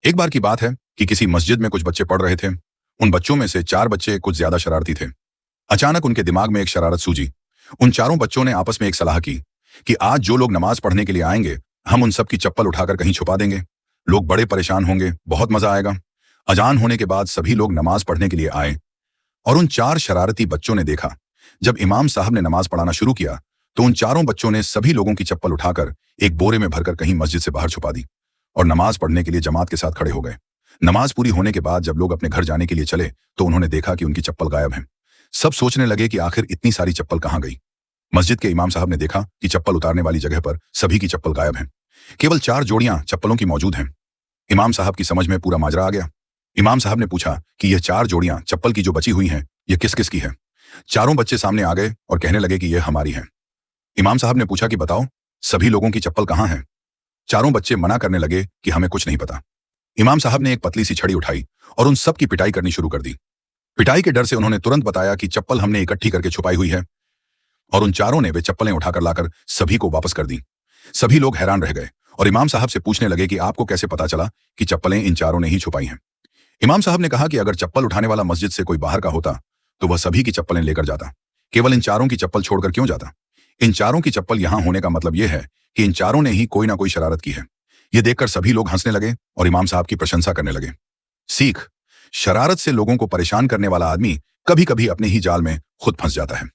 एक बार की बात है कि किसी मस्जिद में कुछ बच्चे पढ़ रहे थे। उन बच्चों में से 4 बच्चे कुछ ज्यादा शरारती थे। अचानक उनके दिमाग में एक शरारत सूझी। उन चारों बच्चों ने आपस में एक सलाह की कि आज जो लोग नमाज पढ़ने के लिए आएंगे, हम उन सब की चप्पल उठाकर कहीं छुपा देंगे। लोग बड़े परेशान होंगे, बहुत मजा आएगा। अजान होने के बाद सभी लोग नमाज पढ़ने के लिए आए और उन 4 शरारती बच्चों ने देखा, जब इमाम साहब ने नमाज पढ़ाना शुरू किया तो उन चारों बच्चों ने सभी लोगों की चप्पल उठाकर एक बोरे में भरकर कहीं मस्जिद से बाहर छुपा दी और नमाज पढ़ने के लिए जमात के साथ खड़े हो गए। नमाज पूरी होने के बाद जब लोग अपने घर जाने के लिए चले तो उन्होंने देखा कि उनकी चप्पल गायब है। सब सोचने लगे कि आखिर इतनी सारी चप्पल कहाँ गई। मस्जिद के इमाम साहब ने देखा कि चप्पल उतारने वाली जगह पर सभी की चप्पल गायब है। केवल 4 जोड़ियां चप्पलों की मौजूद हैं। इमाम साहब की समझ में पूरा माजरा आ गया। इमाम साहब ने पूछा कि यह 4 जोड़ियां चप्पल की जो बची हुई हैं, ये किस किस की है। चारों बच्चे सामने आ गए और कहने लगे कि यह हमारी है। इमाम साहब ने पूछा कि बताओ, सभी लोगों की चप्पल कहाँ है। चारों बच्चे मना करने लगे कि हमें कुछ नहीं पता। इमाम साहब ने एक पतली सी छड़ी उठाई और उन सब की पिटाई करनी शुरू कर दी। पिटाई के डर से उन्होंने तुरंत बताया कि चप्पल हमने इकट्ठी करके छुपाई हुई है, और उन चारों ने वे चप्पलें उठाकर लाकर सभी को वापस कर दी। सभी लोग हैरान रह गए और इमाम साहब से पूछने लगे कि आपको कैसे पता चला कि चप्पलें इन चारों ने ही छुपाई हैं। इमाम साहब ने कहा कि अगर चप्पल उठाने वाला मस्जिद से कोई बाहर का होता तो वह सभी की चप्पलें लेकर जाता, केवल इन चारों की चप्पल छोड़कर क्यों जाता। इन चारों की चप्पल यहां होने का मतलब यह है कि इन चारों ने ही कोई ना कोई शरारत की है। यह देखकर सभी लोग हंसने लगे और इमाम साहब की प्रशंसा करने लगे। सीख: शरारत से लोगों को परेशान करने वाला आदमी कभी कभी अपने ही जाल में खुद फंस जाता है।